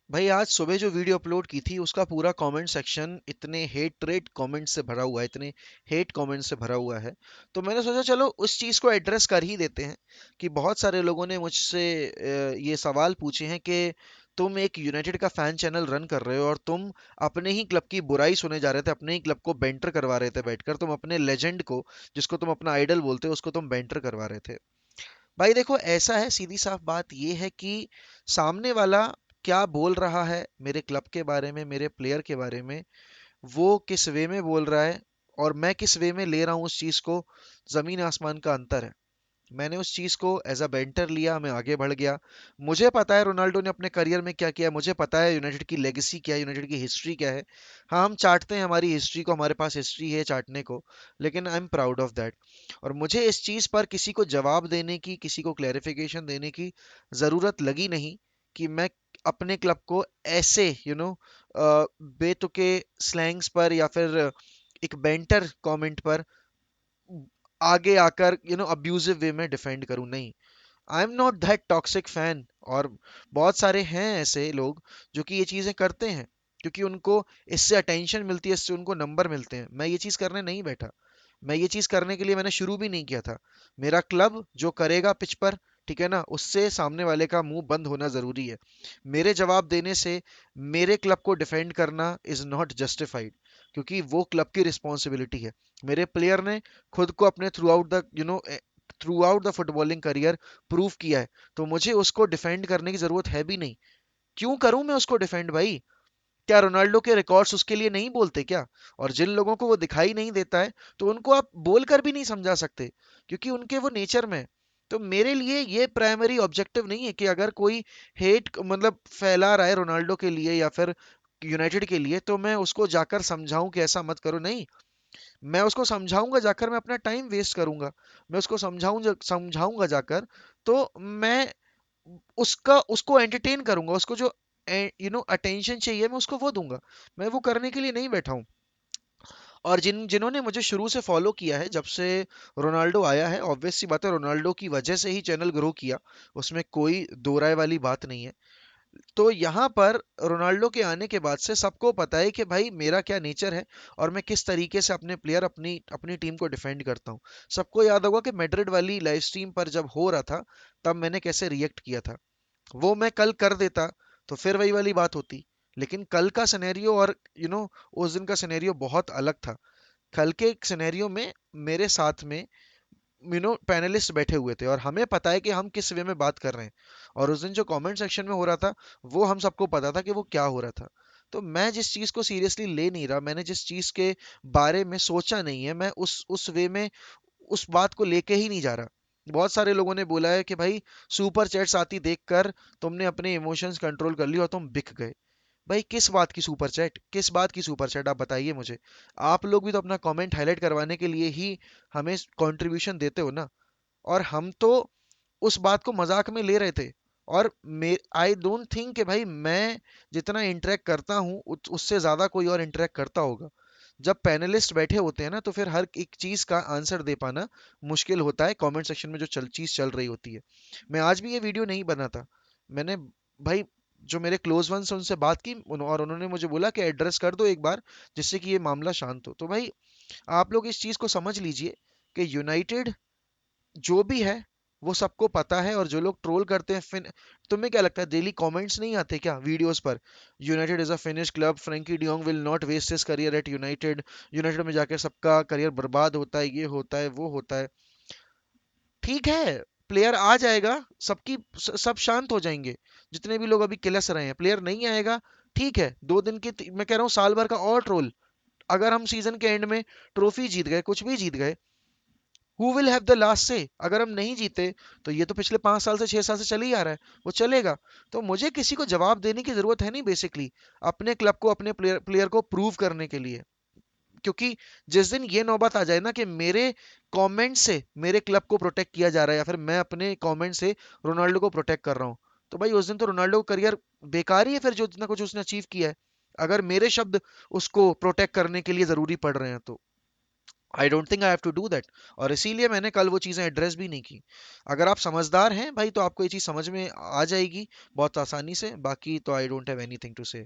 भाई आज सुबह जो वीडियो अपलोड की थी उसका पूरा कमेंट सेक्शन इतने हेट कमेंट से भरा हुआ है, इतने हेट कमेंट से भरा हुआ है। तो मैंने सोचा चलो उस चीज़ को एड्रेस कर ही देते हैं कि बहुत सारे लोगों ने मुझसे ये सवाल पूछे हैं कि तुम एक यूनाइटेड का फैन चैनल रन कर रहे हो और तुम अपने ही क्लब की बुराई सुने जा रहे थे, अपने ही क्लब को बेंटर करवा रहे थे बैठकर, तुम अपने लेजेंड को, जिसको तुम अपना आइडल बोलते हो, उसको तुम बेंटर करवा रहे थे। भाई देखो, ऐसा है, सीधी साफ बात ये है कि सामने वाला क्या बोल रहा है मेरे क्लब के बारे में, मेरे प्लेयर के बारे में, वो किस वे में बोल रहा है और मैं किस वे में ले रहा हूँ उस चीज़ को, ज़मीन आसमान का अंतर है। मैंने उस चीज़ को एज अ बेंटर लिया, मैं आगे बढ़ गया। मुझे पता है रोनाल्डो ने अपने करियर में क्या किया, मुझे पता है यूनाइटेड की लेगेसी क्या है, यूनाइटेड की हिस्ट्री क्या है। हाँ, हम चाटते हैं हमारी हिस्ट्री को, हमारे पास हिस्ट्री है चाटने को, लेकिन I am proud of that. और मुझे इस चीज़ पर किसी को जवाब देने की, किसी को क्लैरिफिकेशन देने की ज़रूरत लगी नहीं कि मैं अपने क्लब को ऐसे बेतुके स्लैंग्स पर या फिर एक बेंटर कमेंट पर आगे आकर अब्यूजिव वे में डिफेंड करूं। नहीं, I am not that toxic fan. और बहुत सारे हैं ऐसे लोग जो कि ये चीजें करते हैं क्योंकि उनको इससे अटेंशन मिलती है, इससे उनको नंबर मिलते हैं। मैं ये चीज करने नहीं बैठा। मैं ये चीज करने के लिए मैंने शुरू भी नहीं किया था। मेरा क्लब जो करेगा पिच पर, ठीक है ना, उससे सामने वाले का मुंह बंद होना जरूरी है। मेरे जवाब देने से मेरे क्लब को डिफेंड करना इज नॉट जस्टिफाइड, क्योंकि वो क्लब की रिस्पॉन्सिबिलिटी है। मेरे प्लेयर ने खुद को अपने through out the footballing career prove किया है, तो मुझे उसको डिफेंड करने की जरूरत है भी नहीं। क्यों करूं मैं उसको डिफेंड भाई? क्या रोनाल्डो के रिकॉर्ड्स उसके लिए नहीं बोलते क्या? और जिन लोगों को वो दिखाई नहीं देता है, तो उनको आप बोलकर भी नहीं समझा सकते, क्योंकि उनके वो नेचर में है। तो मेरे लिए ये प्राइमरी ऑब्जेक्टिव नहीं है कि अगर कोई हेट मतलब फैला रहा है रोनाल्डो के लिए या फिर यूनाइटेड के लिए, तो मैं उसको जाकर समझाऊं कि ऐसा मत करो। नहीं, मैं उसको समझाऊंगा जाकर, मैं अपना टाइम वेस्ट करूंगा। मैं उसको समझाऊंगा जाकर, तो मैं उसका उसको एंटरटेन करूंगा, उसको जो अटेंशन चाहिए मैं उसको वो दूंगा। मैं वो करने के लिए नहीं बैठा हूँ। और जिन्होंने मुझे शुरू से फॉलो किया है, जब से रोनाल्डो आया है, ऑब्वियस सी बात है, रोनाल्डो की वजह से ही चैनल ग्रो किया, उसमें कोई दो राय वाली बात नहीं है। तो यहाँ पर रोनाल्डो के आने के बाद से सबको पता है कि भाई मेरा क्या नेचर है और मैं किस तरीके से अपने प्लेयर, अपनी अपनी टीम को डिफेंड करता हूँ। सबको याद होगा कि मैड्रिड वाली लाइव स्ट्रीम पर जब हो रहा था, तब मैंने कैसे रिएक्ट किया था। वो मैं कल कर देता तो फिर वही वाली बात होती। लेकिन कल का सिनेरियो और उस दिन का सिनेरियो बहुत अलग था। कल के सिनेरियो में मेरे साथ में पैनलिस्ट बैठे हुए थे और हमें पता है कि हम किस वे में बात कर रहे हैं। और उस दिन जो कमेंट सेक्शन में हो रहा था, वो हम सबको पता था कि वो क्या हो रहा था। तो मैं जिस चीज को सीरियसली ले नहीं रहा, मैंने जिस चीज के बारे में सोचा नहीं है, मैं उस वे में उस बात को लेके ही नहीं जा रहा। बहुत सारे लोगों ने बोला है कि भाई सुपर चैट्स आती देखकर तुमने अपने इमोशंस कंट्रोल कर लिए और तुम बिक गए। भाई किस बात की सुपर चैट, किस बात की सुपर चैट, आप बताइए मुझे। आप लोग भी तो अपना कमेंट हाईलाइट करवाने के लिए ही हमें कंट्रीब्यूशन देते हो ना। और हम तो उस बात को मजाक में ले रहे थे। और आई डोंट थिंक कि भाई मैं जितना इंटरेक्ट करता हूँ उससे ज्यादा कोई और इंटरेक्ट करता होगा। जब पैनलिस्ट बैठे होते हैं ना, तो फिर हर एक चीज का आंसर दे पाना मुश्किल होता है कमेंट सेक्शन में जो चीज चल रही होती है। मैं आज भी ये वीडियो नहीं बनाता। मैंने भाई जो मेरे क्लोज वंस उनसे बात की, और उन्होंने मुझे बोला कि एड्रेस कर दो एक बार, जिससे कि ये मामला शांत हो। तो भाई आप लोग इस चीज को समझ लीजिए कि यूनाइटेड जो भी है वो सबको पता है। और जो लोग ट्रोल करते हैं तुम्हें क्या लगता है, डेली कमेंट्स नहीं आते क्या वीडियोस पर? United is a finish club, Frenkie de Jong will not waste his career at United, United में जाके सबका करियर बर्बाद होता है, ये होता है, वो होता है। ठीक है, प्लेयर आ जाएगा, सब शांत हो जाएंगे। जितने भी लोग अभी किलस रहे हैं, प्लेयर नहीं आएगा, ठीक है, 2 दिन की मैं कह रहा हूँ साल भर का और ट्रोल। अगर हम सीजन के एंड में ट्रॉफी जीत गए, कुछ भी जीत गए, who will have the last से? अगर हम नहीं जीते, तो ये तो पिछले 5 साल से 6 साल से चल ही आ रहा है, वो चलेगा। तो मुझे किसी को जवाब देने की जरूरत है नहीं बेसिकली, अपने क्लब को, अपने प्लेयर को प्रूव करने के लिए। क्योंकि जिस दिन ये नौबत आ जाए ना कि मेरे कमेंट से मेरे क्लब को प्रोटेक्ट किया जा रहा है या फिर मैं अपने कमेंट से रोनाल्डो को प्रोटेक्ट कर रहा हूँ, तो भाई उस दिन तो रोनाल्डो का करियर बेकार ही है फिर, जो जितना कुछ उसने अचीव किया है, अगर मेरे शब्द उसको प्रोटेक्ट करने के लिए जरूरी पड़ रहे हैं तो। I don't think I have to do that. और इसीलिए मैंने कल वो चीज़ें एड्रेस भी नहीं की। अगर आप समझदार हैं भाई तो आपको ये चीज़ समझ में आ जाएगी बहुत आसानी से, बाकी तो I don't have anything to से।